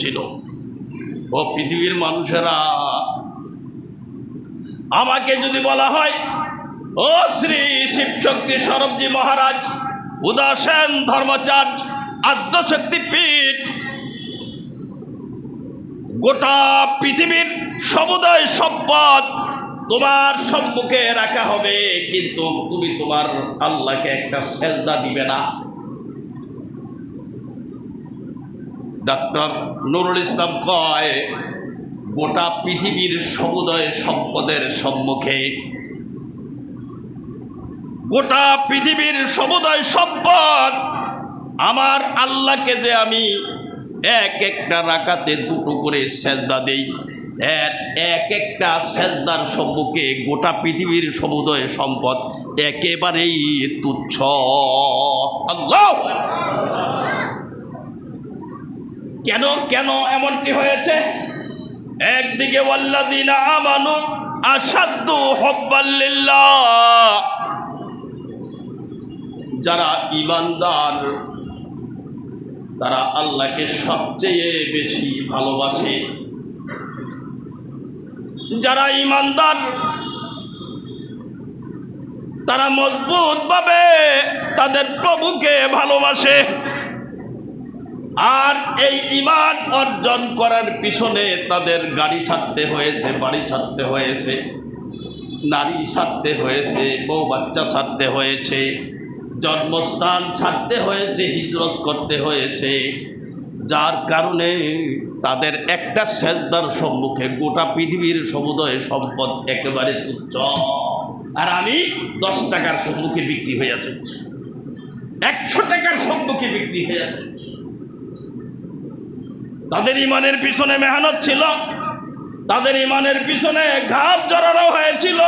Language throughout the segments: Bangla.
ছিল। ও পৃথিবীর মানুষেরা, আমাকে যদি বলা হয় ও শ্রী শিবশক্তি সরবজি মহারাজ উদাসেন ধর্মচার্য আদ্যশক্তি পীঠ, গোটা পৃথিবীর সমুদয় সম্পদ তোমার সম্মুখে রাখা হবে, কিন্তু তুমি তোমার আল্লাহকে একটা সেজদা দিবে না। ডাক্তার নুরুল ইসলাম কয়, গোটা পৃথিবীর সমুদয় সম্পদের সম্মুখে, গোটা পৃথিবীর সমুদয় সম্পদ আমার আল্লাহকে যে আমি এক একটা রাকাতে দুটো করে সেজদা দেই, এক একটা সেজদার সম্মুখে গোটা পৃথিবীর সমুদয় সম্পদ একেবারেই তুচ্ছ। আল্লাহ, কেন কেন এমনটি হয়েছে? একদিকে ওয়াল্লাযীনা আমানু আশাদ্দু হুব্বাল লিল্লাহ, যারা ঈমানদার তারা আল্লাহকে সবচেয়ে বেশি ভালোবাসে। যারা ঈমানদার তারা মজবুতভাবে তাদের প্রভুকে ভালোবাসে। আর এই ঈমান অর্জন করার পিছনে তাদের গাড়ি ছাড়তে হয়েছে, বাড়ি ছাড়তে হয়েছে, নারী ছাড়তে হয়েছে, বউ বাচ্চা ছাড়তে হয়েছে, জন্মস্থান ছাড়তে হয়েছে, হিজরত করতে হয়েছে, যার কারণে তাদের একটা সেজদার সম্মুখে গোটা পৃথিবীর সমুদয় সম্পদ একেবারে তুচ্ছ। আর আমি 10 টাকার সম্মুখে বিক্রি হয়ে যাচ্ছি, 100 টাকার সম্মুখে বিক্রি হয়ে যাচ্ছি। তাদের ঈমানের পিছনে মেহনত ছিল, তাদের ঈমানের পিছনে ঘাম জড়ানো হয়েছিল,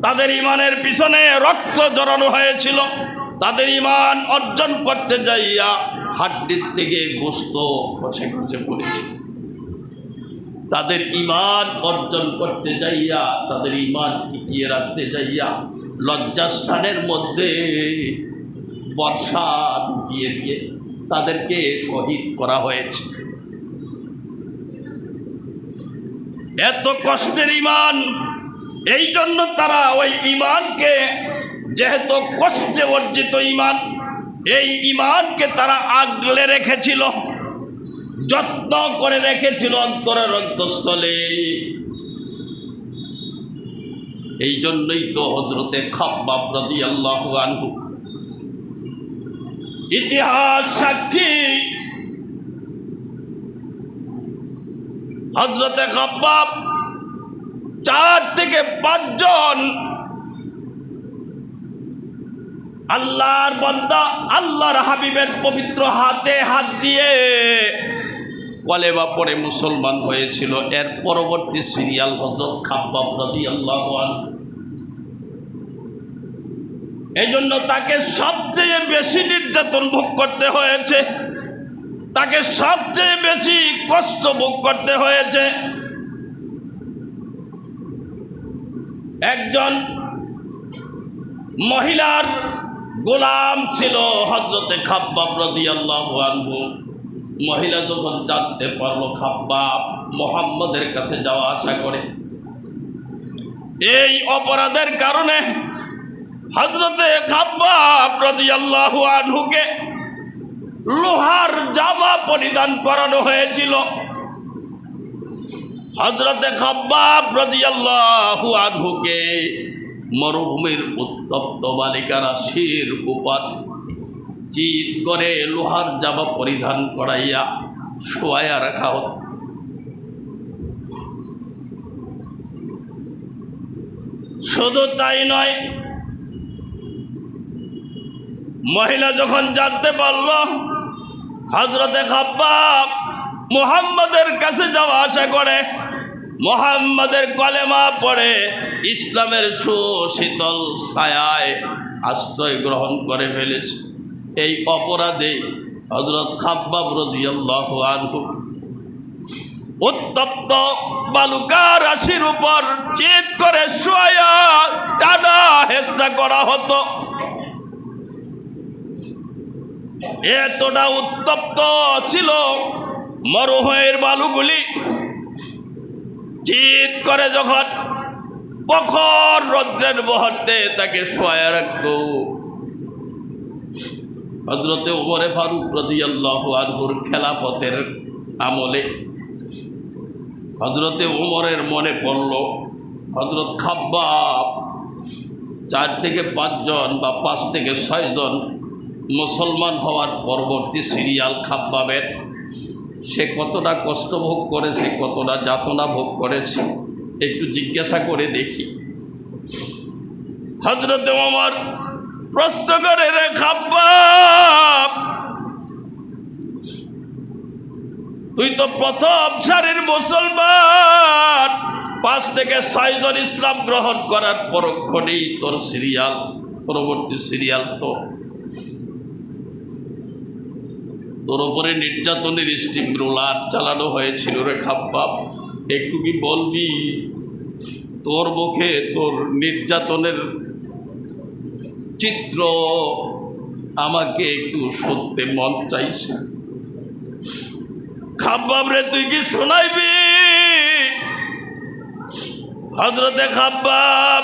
তাদের ঈমানের পিছনে রক্ত জড়ানো হয়েছিল। তাদের ঈমান অর্জন করতে যাইয়া হাড্ডির থেকে গোশত খসে খসে পড়েছে। তাদের ঈমান অর্জন করতে যাইয়া, তাদের ঈমান টিকিয়ে রাখতে যাইয়া লজ্জাস্থানের মধ্যে বর্ষা ঢুকিয়ে দিয়ে তাদেরকে শহীদ করা হয়েছে। এত কষ্টের ঈমান, এই জন্য তারা ওই ঈমানকে, যেহেতু কষ্টে অর্জিত ঈমান, এই ঈমানকে তারা আগলে রেখেছিল, যত্ন করে রেখেছিল অন্তরের অন্তঃস্থলে। এই জন্যই তো হযরতে খাব্বাব রাদিয়াল্লাহু আনহু, ইতিহাস সাক্ষী, হযরতে খাব্বাব 4 থেকে 5 জন আল্লাহর বান্দা, আল্লাহর হাবিবের পবিত্র হাতে হাত দিয়ে কলেমা পড়ে মুসলমান হয়েছিল। এর পরবর্তী সিরিয়াল হযরত খাব্বাব রাদিয়াল্লাহু আনহু। এই জন্য তাকে সবচেয়ে বেশি নির্যাতন ভোগ করতে হয়েছে, তাকে সবচেয়ে বেশি কষ্ট ভোগ করতে হয়েছে। একজন মহিলার গোলাম ছিল হযরতে খাব্বাব রাদিয়াল্লাহু আনহু। মহিলা যখন জানতে পারলো খাব্বাব মুহাম্মদের কাছে যাওয়া আসা করে, এই অপরাধের কারণে হযরতে খাব্বাব রাদিয়াল্লাহু আনহুকে লোহার জামা পরিধান করানো হয়েছিল। হযরতে খাব্বাব রাদিয়াল্লাহু আনহুকে মরুভূমির উত্তপ্ত বালিকারা শির উপর চিৎ করে লোহার জামা পরিধান করাইয়া শোয়াইয়া রাখা হতো। শুধু তাই নয়, মহিলা যখন জানতে পারল হযরতে খাব্বাব মুহাম্মদের কাছে যাওয়া আসা করে, মুহাম্মদের কলেমা পড়ে ইসলামের সুশীতল ছায়ায় আশ্রয় গ্রহণ করে ফেলেছে, এই অপরাধে হযরত খাব্বাব রাদিয়াল্লাহু আনহু উত্তপ্ত বালুকা রাশির উপর চিৎ করে শোয়া টানা হেঁচড়া করা হতো। এতটা উত্তপ্ত ছিল মরুভূমির বালুগুলি চিৎ করে যখন প্রখর রৌদ্রের মুহূর্তে তাকে শোয়া রাখত, হযরতে ওমর ফারুক রাদিয়াল্লাহু আনহুর খেলাফতের আমলে হযরতে ওমরের মনে পড়ল হযরত খাব্বাব 4 থেকে 5 জন বা 5 থেকে 6 জন মুসলমান হওয়ার পরবর্তী সিরিয়াল খাব্বাবের, সে কতটা কষ্ট ভোগ করেছে, কতটা যাতনা ভোগ করেছে, একটু জিজ্ঞাসা করে দেখি। হযরতে ওমর প্রশ্ন করে, রে খাব্বাব, তুই তো প্রথম সারির মুসলমান, 5 থেকে 6 জন ইসলাম গ্রহণ করার পরক্ষণেই তোর সিরিয়াল, পরবর্তী সিরিয়াল তো তোর উপরে নির্যাতনের স্টিম রোলার চালানো হয়েছিল রে খাব্বাব। একটু কি বলবি, তোর মুখে তোর নির্যাতনের চিত্র আমাকে একটু শুনতে মন চাইছে। খাব্বাব রে, তুই কি শোনাইবি? হযরতে খাব্বাব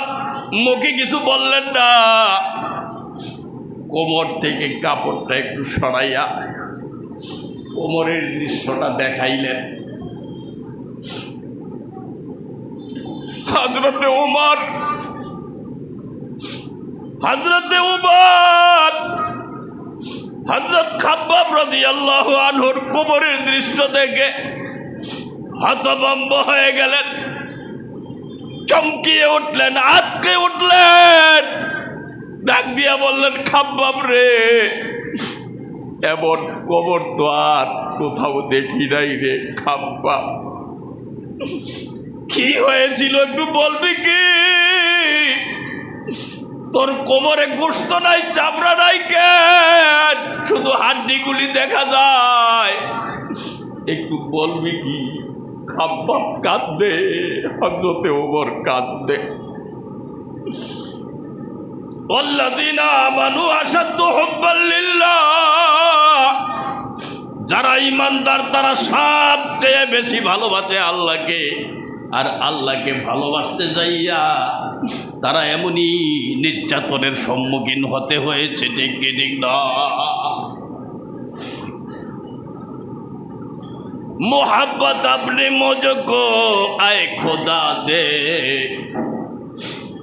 মুখে কিছু বললেন না, কোমর থেকে কাপড়টা একটু সরাইয়া কোমরের দৃশ্যটা দেখাইলেন। হযরতে ওমর হযরত খাব্বাব রাদিয়াল্লাহু আনহুর কোমরের দৃশ্য দেখে হতভম্ব হয়ে গেলেন, চমকিয়ে উঠলেন, আঁতকে উঠলেন, ডাক দিয়া বললেন, খাব্বাব রে, এমন কবর তো আর কোথাও দেখি নাই রে খাব্বাব। কি হয়েছিল একটু বলবি কি? তোর কোমরে গোশত নাই, চামড়া নাই, কেন শুধু হাড্ডিগুলি দেখা যায়, একটু বলবি কি? খাব্বাব কাঁদবে, হযরতে ওমর কাঁদবে। ওয়াল্লাযীনা আমানু আশাদ্দু হুব্বাল লিল্লাহ, যারা ঈমানদার তারা সবচেয়ে বেশি ভালোবাসে আল্লাহকে, আর আল্লাহকে ভালোবাসতে যাইয়া তারা এমনই নির্যাতনের সম্মুখীন হতে হয়েছে। ঠিক কি ঠিক না? मोहब्बत अपने मुझको आए खुदा दे,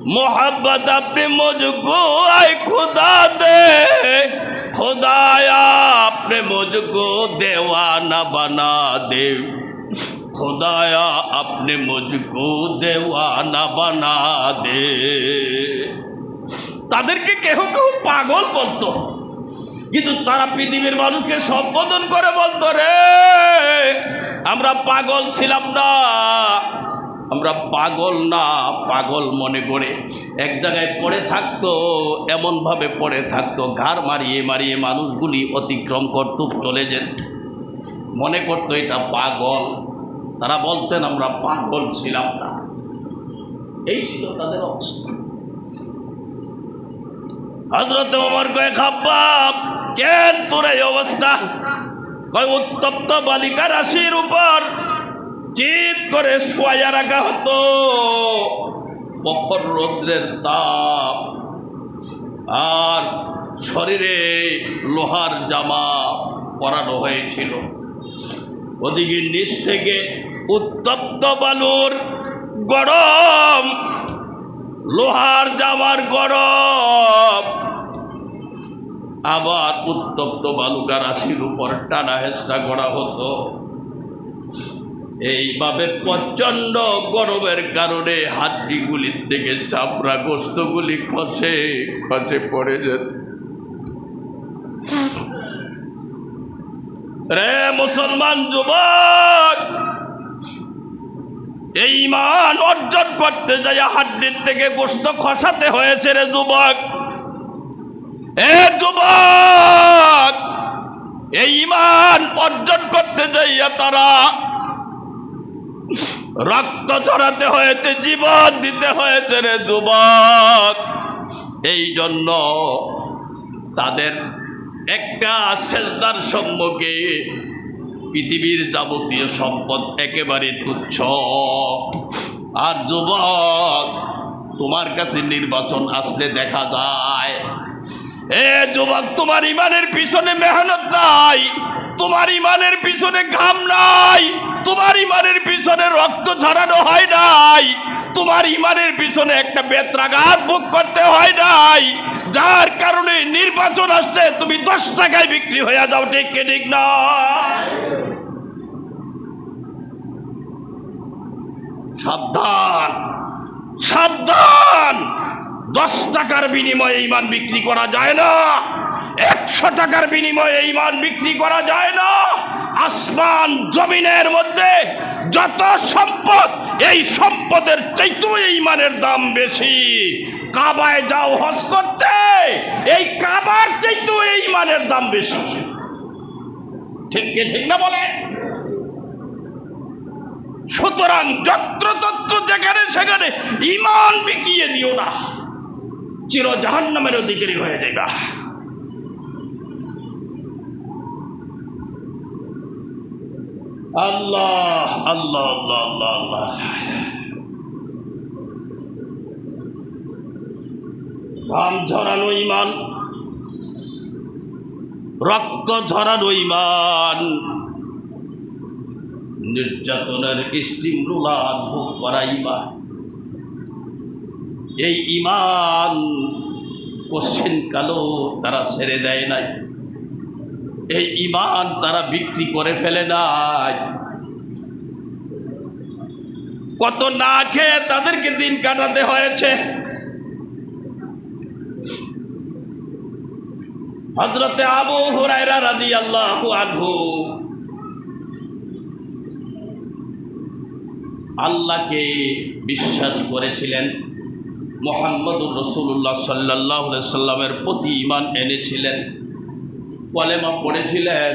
मोहब्बत अपने मुझको आए खुदा दे, खुदाया अपने मुझको दीवाना बना दे, खुदाया अपने मुझको दीवाना बना दे। তাদেরকে কেহ কেউ পাগল বলতো, কিন্তু তারা পৃথিবীর মানুষকে সম্বোধন করে বলতো, রে আমরা পাগল ছিলাম না, আমরা পাগল না, পাগল মনে করে এক জায়গায় পড়ে থাকতো, এমনভাবে পড়ে থাকতো, ঘাড় মারিয়ে মারিয়ে মানুষগুলি অতিক্রম করত, চলে যেত, মনে করতো এটা পাগল। তারা বলতেন আমরা পাগল ছিলাম না। এই ছিল তাদের অবস্থা। হযরত ওমর কয়, খাব্বাব কেন তোর এই অবস্থা? কয়, উত্তপ্ত বালিকা রাশির উপর চিৎ করে শোয়া রাখা হতো, প্রখর রৌদ্রের তাপ, আর শরীরে লোহার জামা পরানো হয়েছিল, ওদিকে নিচ থেকে উত্তপ্ত বালুর গরম, লোহার জামার গরম, আবার উত্তপ্ত বালুকা রাশির উপর টানা হেঁচড়া করা হতো। এইভাবে প্রচণ্ড গরমের কারণে হাড্ডিগুলির থেকে চামড়া গোশতগুলি খসে খসে পড়ে যেত। রে মুসলমান যুবক, এই ঈমান অর্জন করতে যাই হাড্ডির থেকে গোশত খসাতে হয়েছে রে যুবক। এ যুবক, এই ঈমান অর্জন করতে যাইয়া তারা রক্ত ঝরাতে হয়েছে, জীবন দিতে হয়েছে রে যুবক। এই জন্য তাদের একটা সেজদার সম্মুখে পৃথিবীর যাবতীয় সম্পদ একেবারে তুচ্ছ। আর যুবক, তোমার কাছে নির্বাচন আসলে দেখা যায়, এ যুবক, তোমার ইমানের পিছনে মেহনত নাই, তোমার ইমানের পিছনে ঘাম নাই, তোমার ইমানের পিছনে রক্ত ঝরানো হয় নাই, তোমার ইমানের পিছনে একটা বেত্রাঘাত ভোগ করতে হয় নাই, যার কারণে নির্বাচন আসছে তুমি 10 টাকায় বিক্রি হয়ে যাও। ঠিক কি ঠিক না? সাবধান, সাবধান। 10 টাকার বিনিময়ে ইমান বিক্রি করা যায় না, 100 টাকার বিনিময়ে ইমান বিক্রি করা যায় না। আসমান জমিনের মধ্যে যত সম্পদ, এই সম্পদের চাইতেও ইমানের দাম বেশি। কাবায় যাও হজ করতে, এই কাবার চাইতেও এই ইমানের দাম বেশি। ঠিক কি ঠিক না বলে? সুতরাং যত্রতত্র যেখানে সেখানে ইমান বিকিয়ে দিও না, চির জাহান্নামের অধিকারী হয়ে যাইবা। আল্লাহ আল্লাহ আল্লাহ আল্লাহ আল্লাহ। ঘাম ঝরানো ইমান, রক্ত ঝরানো ইমান, নির্যাতনের স্টিম রোলার ভোগ করা ইমান, এই ইমান কোশ্চেন কালো তারা ছেড়ে দেয় নাই, এই ইমান তারা বিক্রি করে ফেলে নাই। কত না খেয়ে তাদেরকে দিন কাটাতে হয়েছে। হযরতে আবু হুরায়রা রাদিয়াল্লাহু আনহু আল্লাহকে বিশ্বাস করেছিলেন, মুহাম্মদুর রাসূলুল্লাহ সাল্লাল্লাহু আলাইহি সাল্লামের প্রতি ঈমান এনেছিলেন, কলেমা পড়েছিলেন।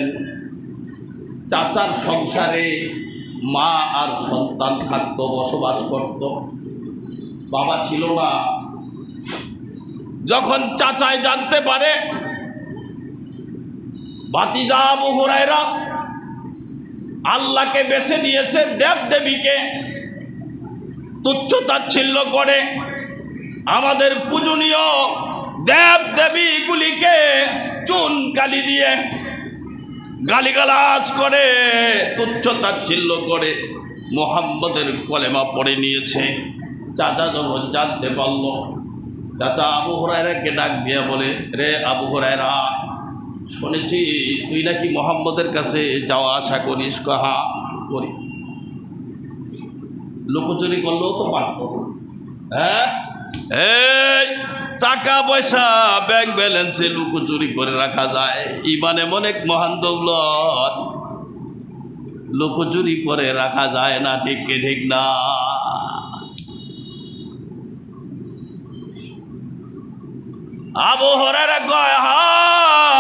চাচার সংসারে মা আর সন্তান থাকতো, বসবাস করত, বাবা ছিল না। যখন চাচায় জানতে পারে ভাতিজা আবু হুরায়রা আল্লাহকে বেছে নিয়েছে, দেব দেবীকে তুচ্ছ তাচ্ছিল্য করে, আমাদের পূজনীয় দেব দেবীগুলিকে চুন কালি দিয়ে গালিগালাজ করে, তুচ্ছ তাচ্ছিল্য করে মুহাম্মদের কলেমা পড়ে নিয়েছে। চাচা যখন জানতে পারল, চাচা আবু হুরায়রাকে ডাক দিয়ে বলে, রে আবু হুরায়রা, শুনেছি তুই নাকি মুহাম্মদের কাছে যাওয়া আসা করিস। হা করি। লুকোচুরি করলেও তো পারত। হ্যাঁ, এই টাকা পয়সা ব্যাংক ব্যালেন্সে লুকোচুরি করে রাখা যায়, ইমান এমন এক মহান দৌলত, লুকোচুরি করে রাখা যায় না। ঠিক কি ঠিক না? আবু হুরায়রা কয়, হ্যাঁ,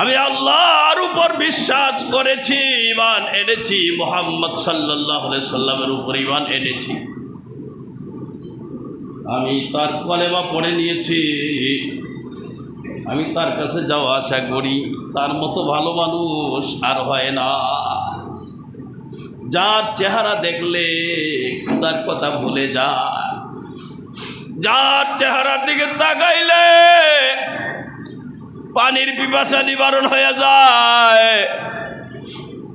আমি আল্লাহর উপর বিশ্বাস করেছি, ঈমান এনেছি, মুহাম্মদ সাল্লাল্লাহু আলাইহি সাল্লামের উপর ঈমান এনেছি, আমি তার কলেমা পড়ে নিয়েছি, আমি তার কাছে যাওয়া আসা করি। তার মতো ভালো মানুষ আর হয় না, যার চেহারা দেখলে খোদার কথা ভুলে যায়, যার চেহারার দিকে তাকাইলে পানির পিপাসা নিবারণ হয়ে যায়,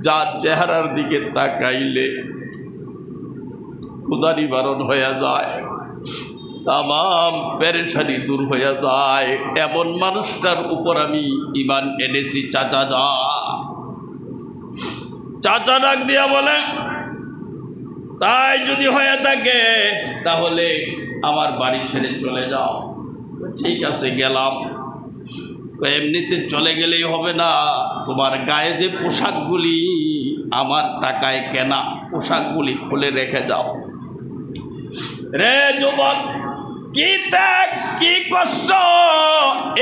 যার চেহারার দিকে তাকাইলে ক্ষুধা নিবারণ হয়ে যায়, তামাম পেরেশানি দূর হয়ে যায়, এমন মানুষটার উপর আমি ঈমান এনেছি। চাচা যা। চাচা ডাক দিয়া বলে, তাই যদি হয়ে থাকে তাহলে আমার বাড়ি ছেড়ে চলে যাও। ঠিক আছে, গেলাম। এমনিতে চলে গেলেই হবে না, তোমার গায়ে যে পোশাকগুলি আমার টাকায় কেনা, পোশাকগুলি খুলে রেখে যাও। রে যুবক, কি ত্যাগ, কি কষ্ট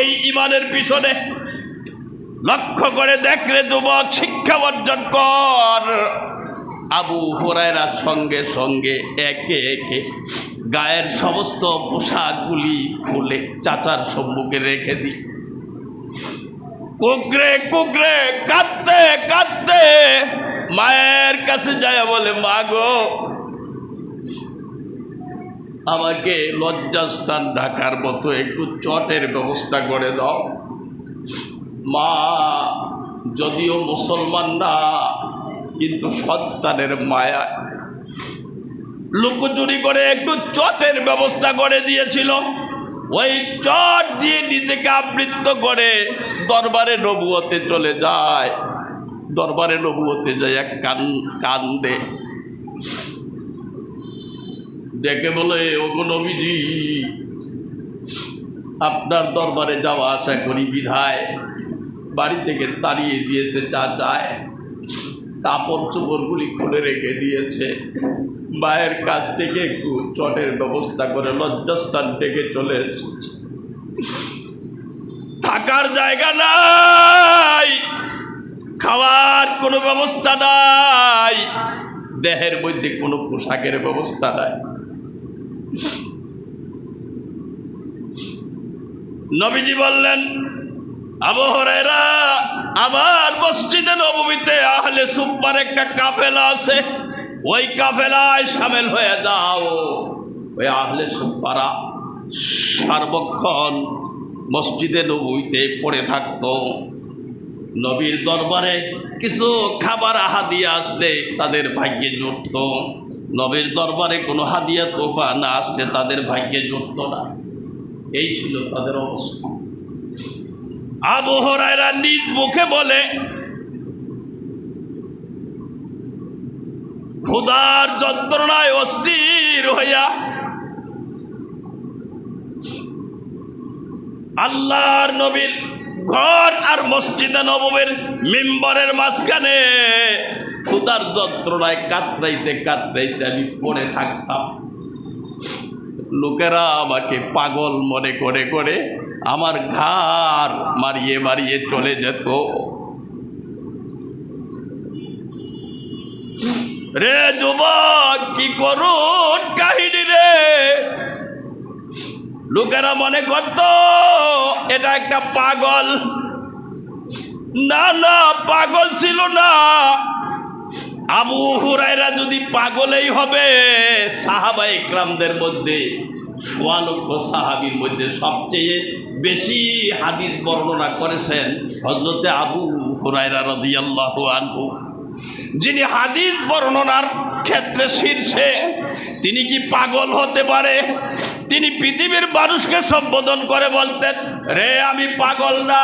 এই ঈমানের পিছনে। লক্ষ্য করে দেখ রে যুবক, শিক্ষা অর্জন কর। আবু হুরায়রার সঙ্গে সঙ্গে একে একে গায়ের সমস্ত পোশাকগুলি খুলে চাচার সম্মুখে রেখে দিই। কুকরে কুকরে কাঁদতে কাঁদতে মায়ের কাছে যায় বলে, মা গো, আমাকে লজ্জাস্থান ঢাকার মতো একটু চটের ব্যবস্থা করে দাও। মা যদিও মুসলমান না, কিন্তু সন্তানের মায়া লুকোচুরি করে একটু চটের ব্যবস্থা করে দিয়েছিল। ওই চট দিয়ে নিজেকে আবৃত্ত করে দরবারে নবুয়তে চলে যায়। দরবারে নবুয়তে যায়, এক কান্দে, ডেকে বলে, ওগো নবীজি, আপনার দরবারে যাওয়া আশা করি বিধায় বাড়ি থেকে তাড়িয়ে দিয়েছে যা যায়, কাপড় চোপড়গুলি খুলে রেখে দিয়েছে। মায়ের কাছ থেকে একটু চটের ব্যবস্থা করে লজ্জাস্থান থেকে চলে এসেছে। থাকার জায়গা নাই, খাওয়ার কোনো ব্যবস্থা নাই, দেহের মধ্যে কোনো পোশাকের ব্যবস্থা নাই। নবীজি বললেন, আবু হুরায়রা, আমার মসজিদে নববীতে আহলে সুফফার একটা কাফেলা আছে, ওই কাফেলায় শামিল হয়ে যাও। ওই আহলে সুফফারা সার্বক্ষণ মসজিদে নববীতে পড়ে থাকতো। নবীর দরবারে কিছু খাবার হাদিয়া আসলে তাদের ভাগ্যে জুটত, নবীর দরবারে কোনো হাদিয়া তোফা না আসলে তাদের ভাগ্যে জুটত না। এই ছিল তাদের অবস্থা। আবু হুরায়রা নিজ মুখে বলে, ক্ষুধার যন্ত্রণায় অস্থির হইয়া আল্লাহর নবীর ঘর আর মসজিদে নববীর মিম্বরের মাঝখানে ক্ষুধার যন্ত্রণায় কাতরাইতে কাতরাইতে আমি পড়ে থাকতাম। লোকেরা আমাকে পাগল মনে করে করে আমার ঘাড় মারিয়ে মারিয়ে চলে যেত। রে যুবক, কি করুন কাহিনী রে। লোকেরা মনে করত এটা একটা পাগল। না না, পাগল ছিল না। আবু হুরায়রা যদি পাগলেই হবে, সাহাবায়ে কেরামদের মধ্যে ১৬ লক্ষ সাহাবীর মধ্যে সবচেয়ে বেশি হাদিস বর্ণনা করেছেন হযরতে আবু হুরায়রা রাদিয়াল্লাহু আনহু, যিনি হাদিস বর্ণনার ক্ষেত্রে শীর্ষে। তিনি কি পাগল হতে পারে? তিনি পৃথিবীর মানুষকে সম্বোধন করে বলতেন, রে আমি পাগল না,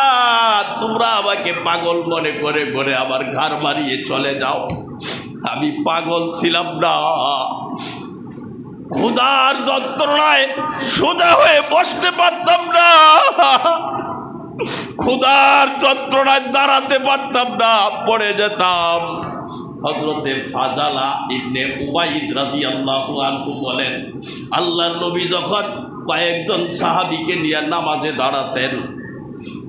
তোমরা আমাকে পাগল মনে করে করে আমার ঘাড় মারিয়ে চলে যাও। আমি পাগল ছিলাম না। ক্ষুধার যন্ত্রণায় সোজা হয়ে বসতে পারতাম না, ক্ষুধার যন্ত্রণায় দাঁড়াতে পারতাম না, পড়ে যেতাম। হযরতে ফাজালা ইবনে উবাইদ রাদিয়াল্লাহু আনহু বলেন, আল্লাহর নবী যখন কয়েকজন সাহাবীকে নিয়ে নামাজে দাঁড়াতেন,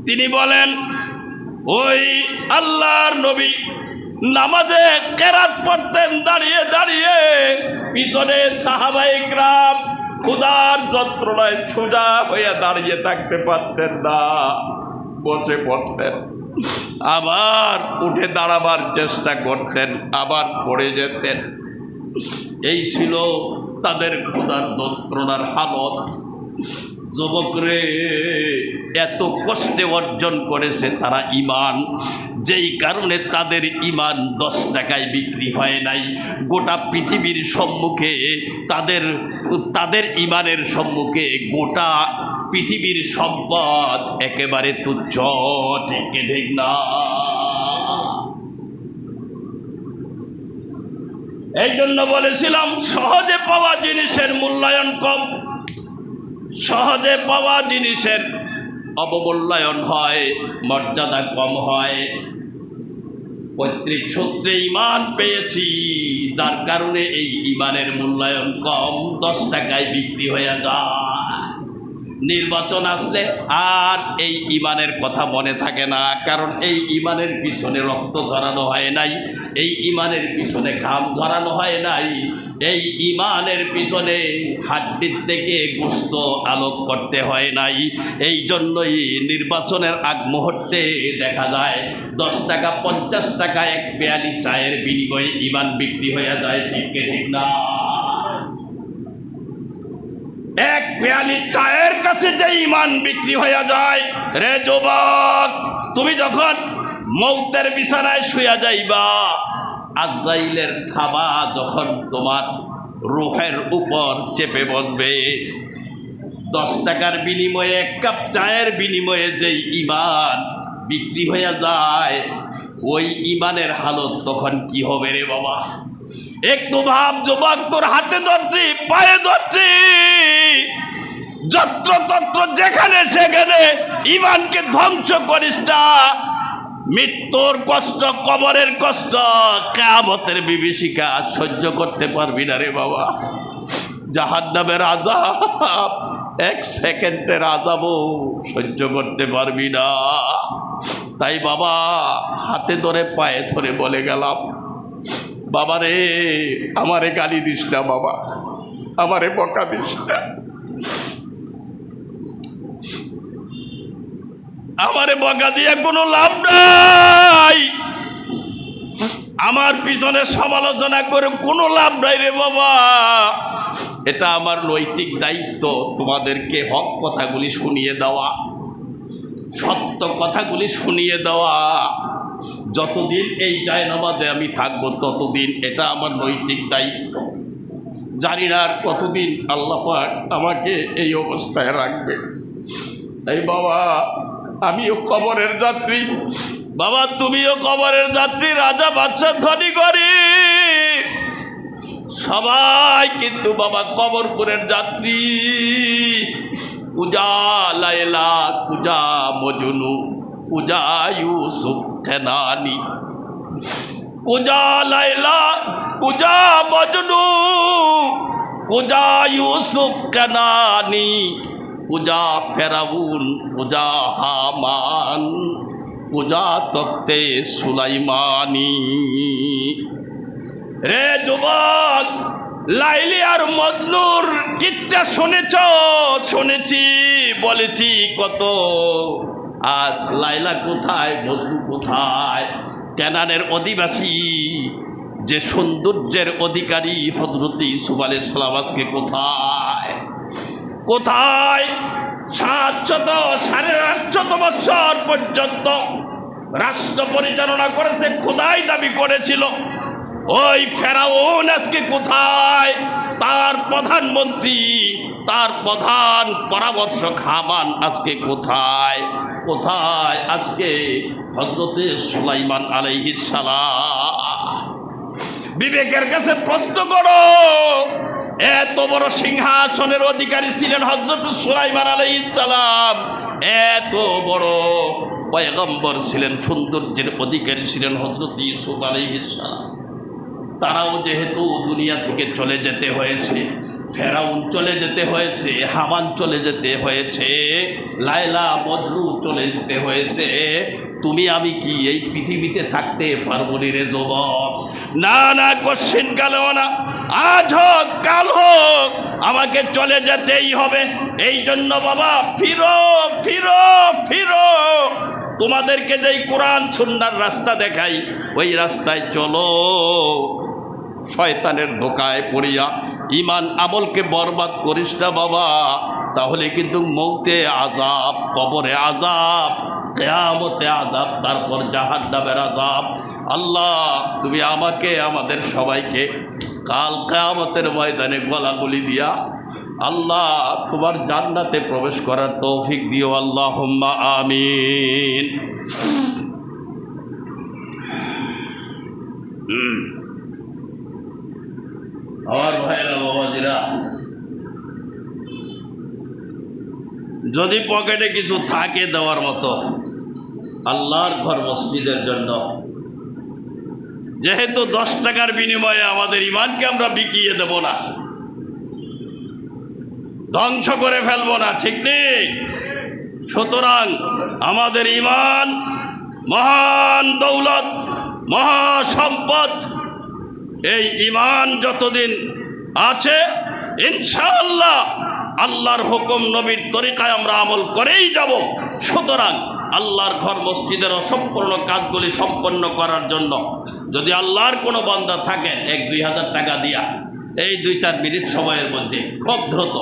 তিনি বলেন, ওই আল্লাহর নবী নামাজে কেরাত পড়তেন দাঁড়িয়ে দাঁড়িয়ে, পিছনে সাহাবায়ে কেরাম ক্ষুধার যন্ত্রণায় সোজা হয়ে দাঁড়িয়ে থাকতে পারতেন না, বসে পড়তেন, আবার উঠে দাঁড়াবার চেষ্টা করতেন, আবার পড়ে যেতেন। এই ছিল তাদের ক্ষুধার যন্ত্রণার হালত। যুবকরে, এত কষ্টে অর্জন করেছে তারা ঈমান, যেই কারণে তাদের ঈমান 10 টাকায় বিক্রি হয় নাই। গোটা পৃথিবীর সম্মুখে তাদের ঈমানের সম্মুখে গোটা পৃথিবীর সম্পদ একেবারে তুচ্ছ। ঠিক না? এই জন্য বলেছিলাম, সহজে পাওয়া জিনিসের মূল্যায়ন কম, সহজে পাওয়া জিনিসের অবমূল্যায়ন হয়, মর্যাদা কম হয়। পৈতৃক সূত্রে ঈমান পেয়েছি, যার কারণে এই ঈমানের মূল্যায়ন কম, 10 টাকায় বিক্রি হয়ে যায়। নির্বাচন আসলে আর এই ইমানের কথা মনে থাকে না, কারণ এই ইমানের পিছনে রক্ত ঝরানো হয় নাই, এই ইমানের পিছনে ঘাম ঝরানো হয় নাই, এই ইমানের পিছনে হাড্ডির থেকে গোশত আলোক করতে হয় নাই। এই জন্যই নির্বাচনের আগ মুহূর্তে দেখা যায় 10 টাকা 50 টাকা এক পেয়ালি চায়ের বিনিময়ে ইমান বিক্রি হয়ে যায়। ঠিক ঠিক না? এক পেয়ালি চায়ের কাছে যে ইমান বিক্রি হয়ে যায়, রে যুবক, তুমি যখন মৌতের বিছানায় শুয়ে যাইবা, আজরাইলের থাবা যখন তোমার রূহের উপর চেপে বসবে, 10 টাকার বিনিময়ে 1 কাপ চায়ের বিনিময়ে যেই ইমান বিক্রি হয়ে যায়, ওই ইমানের হালত তখন কি হবে রে বাবা? একটু ভাব যুবক, তোর হাতে ধরছি, পায়ে ধরছি, যত্রতত্র যেখানে সেখানে ইমানকে ধ্বংস করিস না। মৃত্যুর কষ্ট, কবরের কষ্ট, কিয়ামতের বিভীষিকা সহ্য করতে পারবি না রে বাবা। জাহান্নামের আযাব, 1 সেকেন্ডের আযাবও সহ্য করতে পারবি না। তাই বাবা, হাতে ধরে পায়ে ধরে বলে গেলাম, বাবা রে, আমারে গালি দিস না বাবা, আমারে বকা দিস না, আমারে বকা দিয়ে কোনো লাভ নাই, আমার পিছনে সমালোচনা করে কোনো লাভ নাই রে বাবা। এটা আমার নৈতিক দায়িত্ব তোমাদেরকে হক কথাগুলি শুনিয়ে দেওয়া, সত্য কথাগুলি শুনিয়ে দেওয়া। যতদিন এই জায়নামাজে আমি থাকবো ততদিন এটা আমার নৈতিক দায়িত্ব। জানি না আর কতদিন আল্লাহ পাক আমাকে এই অবস্থায় রাখবে। তাই বাবা, আমিও কবরের যাত্রী, বাবা তুমিও কবরের যাত্রী, রাজা বাদশা ধনী গরিব সবাই কিন্তু বাবা কবরপুরের যাত্রী। কুজা লায়লা, কুজা মজনু, কুজা ইউসুফ কেনানি, কুজা লায়লা, কুজা মজনু, কুজা ইউসুফ কেনানি, কুজা ফেরাউন, কুজা হামান, কুজা তক্তে সুলাইমানি। রে যুবক, লাইলি আর মজনুর কিচ্ছা শুনেছ? শুনেছি, বলেছি কত। আজ লাইলা কোথায়, মজনু কোথায়? কেনানের অধিবাসী, যে সৌন্দর্যের অধিকারী হযরত ইউসুফ আলাইহিস সালাম আজকে কোথায়? কোথায়? 700 বছর পর্যন্ত রাষ্ট্র পরিচালনা করেছে, খোদাই দাবি করেছিল। ওই ফেরাউন আজকে কোথায়? তার প্রধানমন্ত্রী, তার প্রধান পরামর্শক হামান আজকে কোথায়? কোথায় আজকে হযরতে সুলাইমান আলাইহিস সালাম? বিবেকের কাছে প্রশ্ন করো। এত বড় সিংহাসনের অধিকারী ছিলেন হযরত সুলাইমান আলাইহিস সালাম, এত বড় পয়গম্বর ছিলেন, সৌন্দর্যের অধিকারী ছিলেন হযরত ইউসুফ আলাইহিস সালাম। তারাও যেহেতু দুনিয়া থেকে চলে যেতে হয়েছে, ফেরাউন চলে যেতে হয়েছে, হামান চলে যেতে হয়েছে, লায়লা মজনু চলে যেতে হয়েছে, তুমি আমি কি এই পৃথিবীতে থাকতে পারবো রে যুবক? না না, কোশ্চিন কালেও না, আজ হোক কাল হোক আমাকে চলে যেতেই হবে। এই জন্য বাবা, ফিরো ফিরো ফিরো, তোমাদেরকে যেই কোরআন সুন্নাহর রাস্তা দেখাই ওই রাস্তায় চলো। শয়তানের ধোকায় পড়িয়া ইমান আমলকে বরবাদ করিস না বাবা, তাহলে কিন্তু মৌতে আযাব, কবরে আযাব, কিয়ামতে আযাব, তারপর জাহান্নামের আযাব। আল্লাহ, তুমি আমাকে, আমাদের সবাইকে কাল কিয়ামতের ময়দানে গলাগুলি দিয়া আল্লাহ তোমার জান্নাতে প্রবেশ করার তৌফিক দিও। আল্লাহুম্মা আমিন। আমার ভাইরা, বাবাজিরা, যদি পকেটে কিছু থাকে দেওয়ার মতো আল্লাহর ঘর মসজিদের জন্য, যেহেতু 10 টাকার বিনিময়ে আমাদের ইমানকে আমরা বিকিয়ে দেব না, ধ্বংস করে ফেলবো না, ঠিক নেই? সুতরাং আমাদের ঈমান মহান দৌলত, মহাসম্পদ। এই ঈমান যতদিন আছে ইনশাআল্লাহ আল্লাহর হুকুম নবীর তরিকায় আমরা আমল করেই যাব। সুতরাং আল্লাহর ঘর মসজিদের অসম্পূর্ণ কাজগুলি সম্পন্ন করার জন্য যদি আল্লাহর কোনো বান্দা থাকেন 1-2 হাজার টাকা দিয়া এই 2-4 মিনিট সময়ের মধ্যে খুব দ্রুত